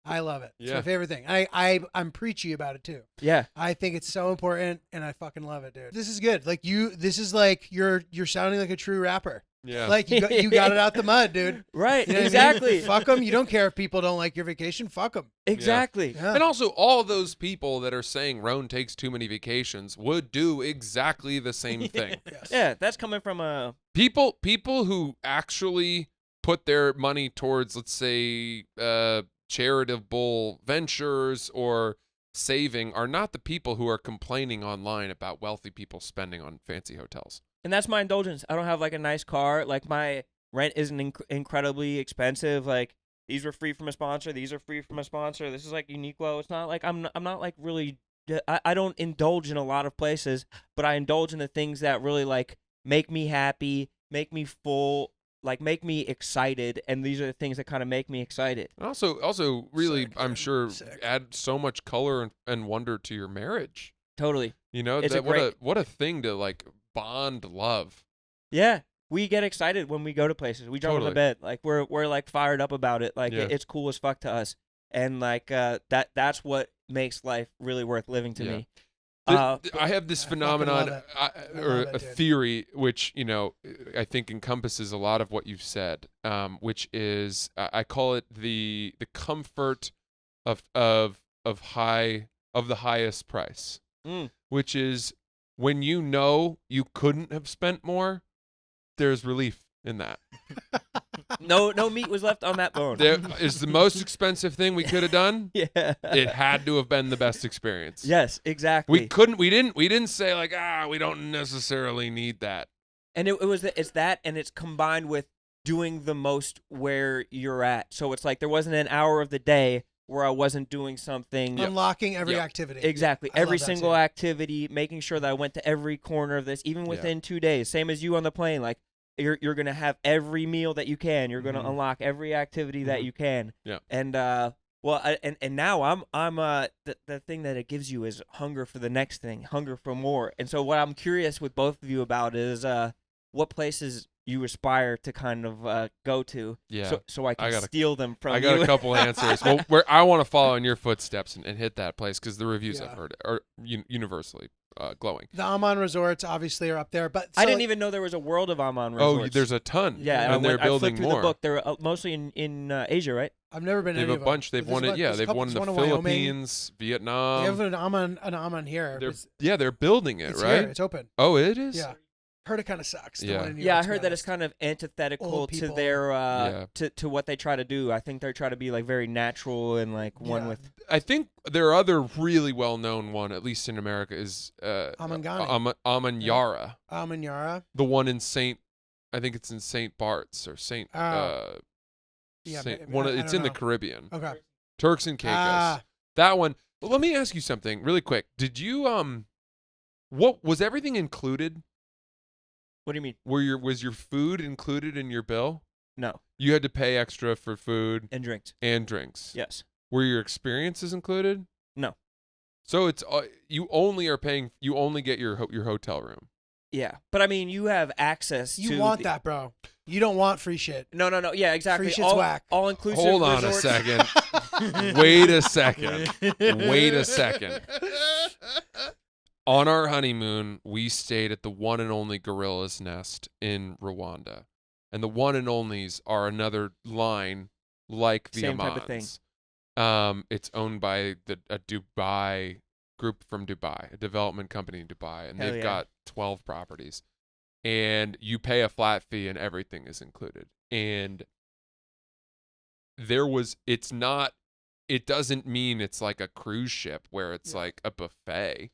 I love it. It's my favorite thing. I'm preachy about it too. Yeah. I think it's so important, and I fucking love it, dude. This is good. Like this is like you're sounding like a true rapper. Yeah. Like you got it out the mud, dude. Right. You know what I Exactly. mean? Fuck them. You don't care if people don't like your vacation. Fuck them. Exactly. Yeah. And also, all those people that are saying Rone takes too many vacations would do exactly the same thing. Yes. Yeah, that's coming from a People who actually put their money towards, let's say, charitable ventures or saving are not the people who are complaining online about wealthy people spending on fancy hotels. And that's my indulgence. I don't have like a nice car. Like my rent isn't incredibly expensive. Like these were free from a sponsor. These are free from a sponsor. This is like Uniqlo. It's not like I'm not like really. I don't indulge in a lot of places, but I indulge in the things that really like make me happy, make me full, like make me excited. And these are the things that kind of make me excited. And also really, Sick, I'm man. sure, Sick. add so much color and wonder to your marriage. Totally. You know, It's that a what a thing to like bond love. Yeah. We get excited when we go to places. We jump on Totally. the bed. Like we're like fired up about it. Like Yeah. it's cool as fuck to us. And like that's what makes life really worth living to Yeah. me. I have this I fucking phenomenon love it. or love it, a dude. theory which, you know, I think encompasses a lot of what you've said, which is I call it the comfort of the highest price, which is when you know you couldn't have spent more, there's relief in that. No meat was left on that bone. There is the most expensive thing we could have done. Yeah. It had to have been the best experience. Yes, exactly. We didn't say like, we don't necessarily need that. And it's that, and it's combined with doing the most where you're at. So it's like there wasn't an hour of the day where I wasn't doing something. Unlocking every Yep. activity. Exactly. I love Every that single too. activity, making sure that I went to every corner of this, even within 2 days. Same as you on the plane. Like you're gonna have every meal that you can. You're gonna unlock every activity that you can. Yeah. And and now I'm the thing that it gives you is hunger for the next thing, hunger for more. And so what I'm curious with both of you about is what places you aspire to kind of go to. Yeah. So I can got a- steal them from I got you. a couple answers. Well, I want to follow in your footsteps and hit that place because the reviews I've Yeah. heard are universally glowing. The Amman resorts obviously are up there, but I so, didn't like, even know there was a world of Amman Oh, resorts. there's a ton. Yeah, and they're I building flipped through more. the book. They're mostly in Asia, right? I've never been. They to have any a of them. bunch. They've But won there's it. Yeah, there's a they've couple- won in the there's one in Wyoming. Philippines, They Vietnam. have an Amman here. They're building it, It's right? here. It's open. Oh, it is. Yeah. Heard it kind of sucks. The Yeah. one in New Yeah, I York, to be heard that it's honest. kind of antithetical Old to people. their Yeah. to what they try to do. I think they try to be like very natural and like one Yeah. with I think their other really well-known one, at least in America, is Amangani. Amanyara, Amanyara. the one in I think it's in Saint Bart's or Saint. Oh. Yeah, Saint, maybe. one. I It's don't in the know. Caribbean. Okay. Turks and Caicos. Ah. That one. Well, let me ask you something really quick. Did you what was everything included? what do you mean? Was your food included in your bill? No, You had to pay extra for food and drinks. and drinks. Yes. Were your experiences included? No. So it's you only get your hotel room. Yeah, but I mean, you have access to. You want that, bro. You don't want free shit. No. Yeah, exactly. Free shit's whack. All inclusive. Hold on a second. Wait a second. Wait a second. On our honeymoon, we stayed at the one and only Gorilla's Nest in Rwanda. And the one and onlys are another line like the Same type of thing. Amans. It's owned by a Dubai group from Dubai, a development company in Dubai, and Hell they've yeah. got 12 properties. And you pay a flat fee and everything is included. And it doesn't mean it's like a cruise ship where it's like a buffet.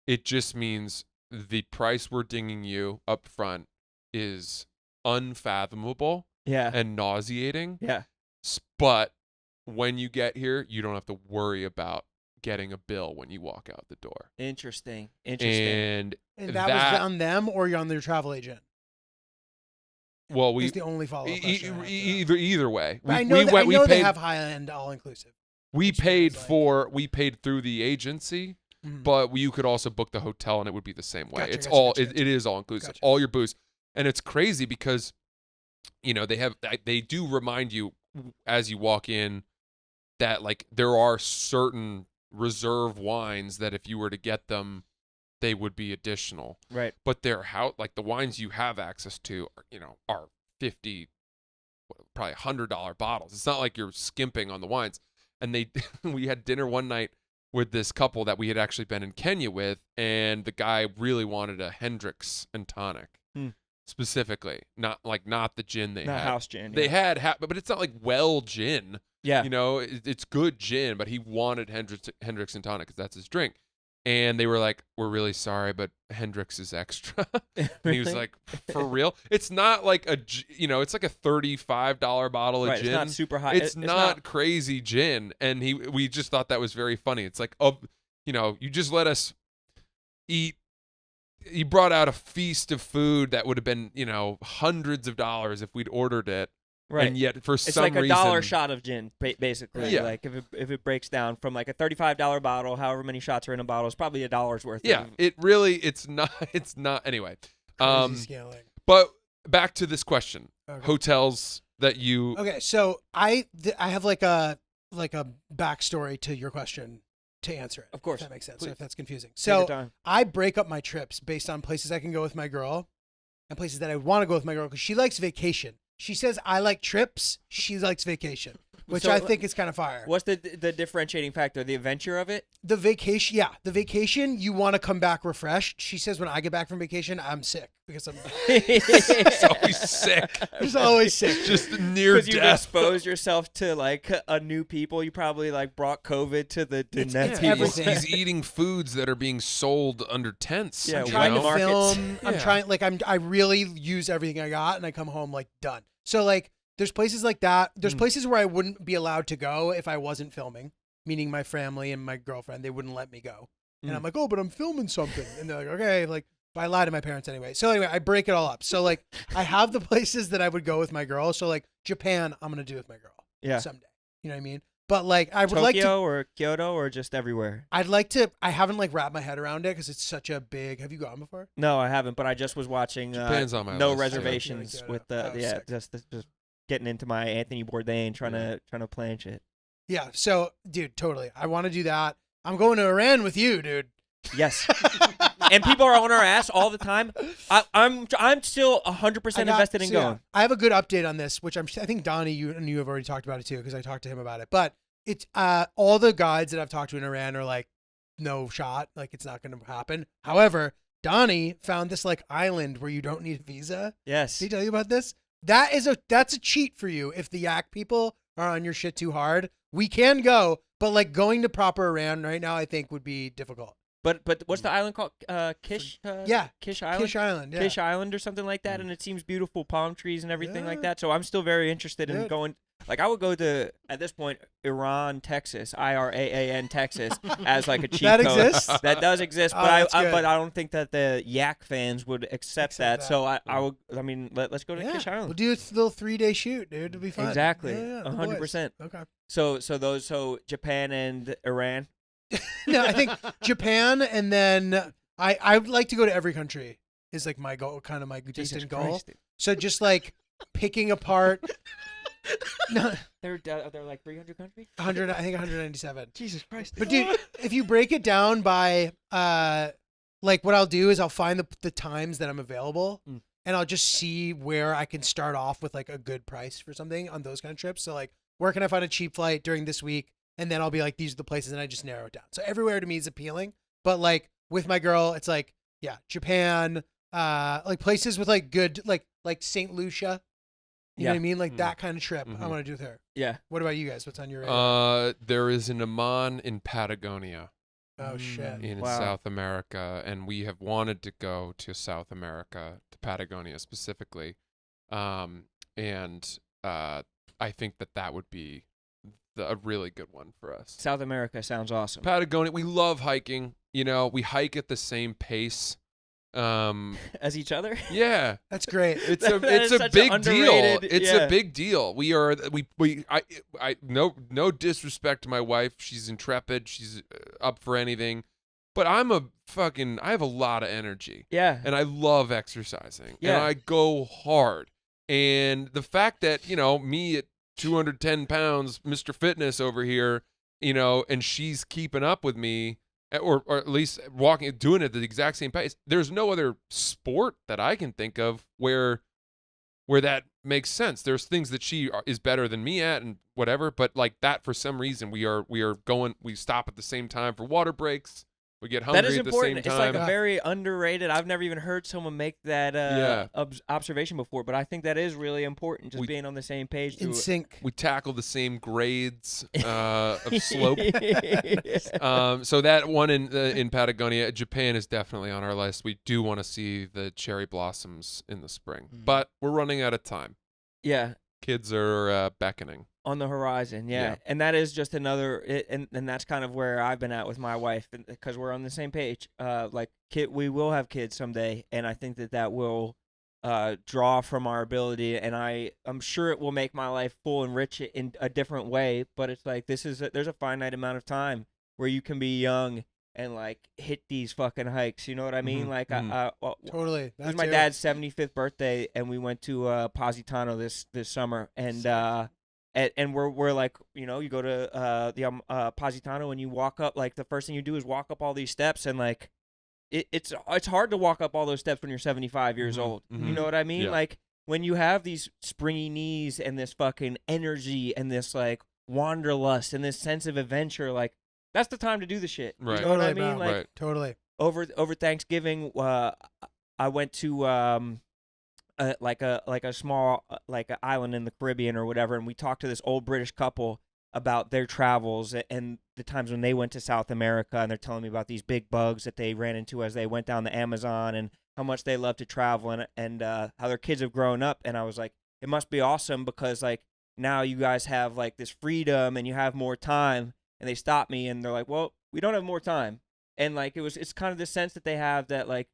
It just means the price we're dinging you up front is unfathomable Yeah. and nauseating. Yeah. But when you get here, you don't have to worry about getting a bill when you walk out the door. Interesting. And And that was on them, or you're on their travel agent? well, Is the only follow-up question I have to either way. But I We know, went. they paid. have high-end all-inclusive. We which paid is like- for. We paid through the agency, Mhm. but you could also book the hotel, and it would be the same way. Gotcha, It's gotcha, all. gotcha, It is all inclusive. Gotcha. All your booze, and it's crazy because, they do remind you as you walk in that like there are certain reserve wines that if you were to get them, they would be additional. Right. But they're like the wines you have access to, are $50, probably $100 bottles. It's not like you're skimping on the wines. And we had dinner one night with this couple that we had actually been in Kenya with, and the guy really wanted a Hendrix and tonic, specifically, not the gin they Not had. house gin. They yeah. had, but it's not like well gin. Yeah. It's good gin, but he wanted Hendrix and tonic because that's his drink. And they were like, "We're really sorry, but Hendrix is extra." And he was like, "For real? It's not like it's like a $35 bottle of Right. gin. It's not super high. It's not crazy gin." And we just thought that was very funny. It's like, you just let us eat. He brought out a feast of food that would have been, hundreds of dollars if we'd ordered it. Right. And yet, for It's some like a reason, dollar shot of gin, basically. Yeah. Like if it breaks down from like a $35 bottle, however many shots are in a bottle, it's probably $1 worth. Yeah, of, it's not anyway. Crazy scaling. But back to this question: Okay. hotels that you Okay, so I have like a backstory to your question to answer it. Of course. If that makes sense. Please. If that's confusing. Take your So time. I break up my trips based on places I can go with my girl and places that I want to go with my girl because she likes vacation. She says I like trips. She likes vacation, which So, I think is kind of fire. What's the differentiating factor? The adventure of it? The vacation, the vacation, you want to come back refreshed. She says when I get back from vacation, I'm sick because I'm it's always sick, just always sick. just near Because you death. expose yourself to like a new people. You probably like brought COVID to the It's next Yeah, people. everything. He's eating foods that are being sold under tents. Yeah, I'm you trying know? to markets. film. Yeah. I'm trying I really use everything I got and I come home like done. So like there's places like that. There's places where I wouldn't be allowed to go if I wasn't filming, meaning my family and my girlfriend, they wouldn't let me go. And I'm like, "Oh, but I'm filming something." And they're like, "Okay." Like, but I lie to my parents anyway. So anyway, I break it all up. So like I have the places that I would go with my girl. So like Japan, I'm going to do with my girl Yeah. someday. You know what I mean? But like I would Tokyo like to or Kyoto or just everywhere? I'd like to I haven't like wrapped my head around it cuz it's such a big. Have you gone before? No, I haven't. But I just was watching Japan's on my No list, too. Reservations Kyoto. with the Oh, sick. just getting into my Anthony Bourdain trying to plan shit. Yeah. So, dude, totally. I want to do that. I'm going to Iran with you, dude. Yes. And people are on our ass all the time. I'm still 100% invested in going. I have a good update on this, which I think Donnie, you have already talked about it too, because I talked to him about it. But it's all the guides that I've talked to in Iran are like, no shot, like it's not going to happen. However, Donnie found this like island where you don't need a visa. Yes. Did he tell you about this? That's a cheat for you if the yak people are on your shit too hard. We can go, but like going to proper Iran right now, I think would be difficult. But what's the island called? Kish? Yeah. Kish Island? Kish Island, yeah. Kish Island or something like that, and it seems beautiful, palm trees and everything like Yeah. that. So I'm still very interested in Good. going. Like I would go to, at this point, Iran, Texas, Iraan, Texas, as like a cheat That code. exists? That does exist, Oh, but that's good. but I don't think that the Yak fans would accept that. that. So I would. I mean, let's go to Yeah. Kish We'll Island. do a little 3-day shoot, dude. It'll be fun. Exactly. Yeah, the 100%. boys. Okay. So Japan and Iran. No, I think Japan, and then I would like to go to every country is like my goal, kind of my Jesus distant goal. Christ. So just like picking apart. No, They're like 300 countries. 100. I think 197. Jesus Christ. But dude, if you break it down by like what I'll do is I'll find the times that I'm available, and I'll just see where I can start off with like a good price for something on those kind of trips. So like, where can I find a cheap flight during this week? And then I'll be like, these are the places, and I just narrow it down. So everywhere to me is appealing. But like with my girl, it's like, yeah, Japan, like places with like good, like St. Lucia. You know what I mean? Like that kind of trip I want to do with her. Yeah. What about you guys? What's on your radar? There is an Amman in Patagonia. Oh shit. in Wow. South America, and we have wanted to go to South America, to Patagonia specifically, and I think that would be a really good one for us. South America sounds awesome. Patagonia, we love hiking. You know, we hike at the same pace. As each other? Yeah, That's great. it's That it's is a such big an deal. underrated- It's yeah. a big deal. I no disrespect to my wife. She's intrepid. She's up for anything. But I have a lot of energy. Yeah. And I love exercising. Yeah. And I go hard. And the fact that, me at 210 pounds, Mr. Fitness over here, and she's keeping up with me, or at least doing it at the exact same pace. There's no other sport that I can think of where that makes sense. There's things that she is better than me at and whatever, but like that, for some reason, we stop at the same time for water breaks. We get hungry That is at the important. same It's time. like a very underrated. I've never even heard someone make that observation before, but I think that is really important. Just being on the same page. In sync. We tackle the same grades of slope. So that one in Patagonia, Japan is definitely on our list. We do want to see the cherry blossoms in the spring, but we're running out of time. Yeah. Kids are beckoning. On the horizon, Yeah. And that is just another, and that's kind of where I've been at with my wife, because we're on the same page. We will have kids someday, and I think that will draw from our ability, and I'm sure it will make my life full and rich in a different way. But it's like there's a finite amount of time where you can be young and like hit these fucking hikes. You know what I mean? Totally. It was my dad's 75th birthday, and we went to Positano this summer, and we're like, you go to the Positano, and you walk up, like the first thing you do is walk up all these steps, and like it's hard to walk up all those steps when you're 75 years old. You know what I mean? Yeah. Like when you have these springy knees and this fucking energy and this like wanderlust and this sense of adventure, like that's the time to do the shit. Right. You know what I Totally, mean? bro. Like Right. Totally. over Thanksgiving, I went to like a small like an island in the Caribbean or whatever, and we talked to this old British couple about their travels and the times when they went to South America, and they're telling me about these big bugs that they ran into as they went down the Amazon and how much they love to travel and how their kids have grown up. And I was like, it must be awesome because like now you guys have like this freedom and you have more time. And they stopped me and they're like, well, we don't have more time. And like it's kind of the sense that they have that like,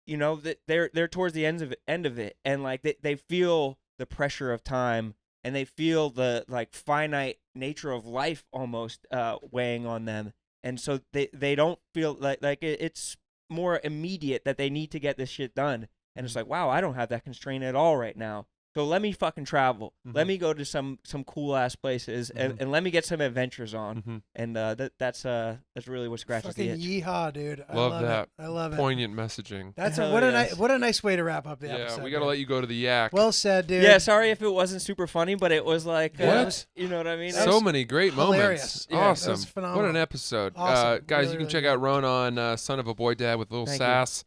that they're towards the end of it, and like they feel the pressure of time, and they feel the like finite nature of life almost weighing on them, and so they don't feel like it's more immediate that they need to get this shit done, and it's like, wow, I don't have that constraint at all right now. So let me fucking travel. Let me go to some cool ass places and let me get some adventures on. And that's really what scratches the Fucking itch. yeehaw, dude. I Love love that. it. I love it. Poignant messaging. That's Hell what yes. a nice way to wrap up the Yeah, episode. we got to dude. let you go to the yak. Well said, dude. Yeah, sorry if it wasn't super funny, but it was like, What? you know what I mean? So many great hilarious. moments. Yeah, that was Awesome. phenomenal. What an episode. Awesome. Guys, Really, you can really check good. out Rone on Son of a Boy Dad with Little Thank you. Sass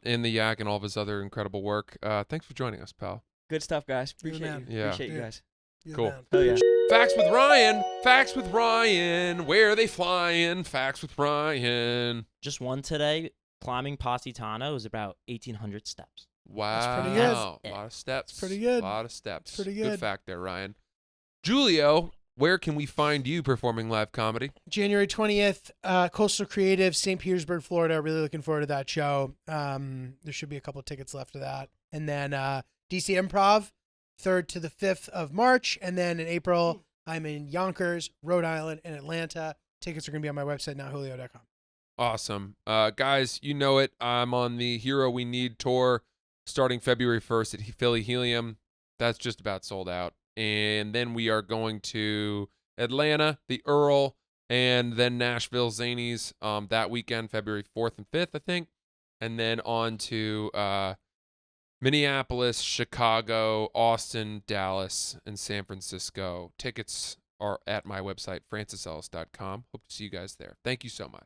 in the yak and all of his other incredible work. Thanks for joining us, pal. Good stuff, guys. You're the Appreciate man. you. Yeah. Appreciate you Dude. guys. You're the Cool. man. Hell yeah. Facts with Ryan. Facts with Ryan. Where are they flying? Facts with Ryan. Just one today. Climbing Positano is about 1,800 steps. Wow. pretty good. A lot of steps. pretty good. A lot of steps. Pretty Good good. fact there, Ryan. Julio, where can we find you performing live comedy? January 20th, Coastal Creative, St. Petersburg, Florida. Really looking forward to that show. There should be a couple of tickets left of that. And then DC Improv, 3rd to the 5th of March. And then in April, I'm in Yonkers, Rhode Island, and Atlanta. Tickets are going to be on my website, nowjulio.com. Awesome. Guys, you know it. I'm on the Hero We Need tour starting February 1st at Philly Helium. That's just about sold out. And then we are going to Atlanta, the Earl, and then Nashville Zanies that weekend, February 4th and 5th, I think. And then on to Minneapolis, Chicago, Austin, Dallas, and San Francisco. Tickets are at my website, francisellis.com. Hope to see you guys there. Thank you so much.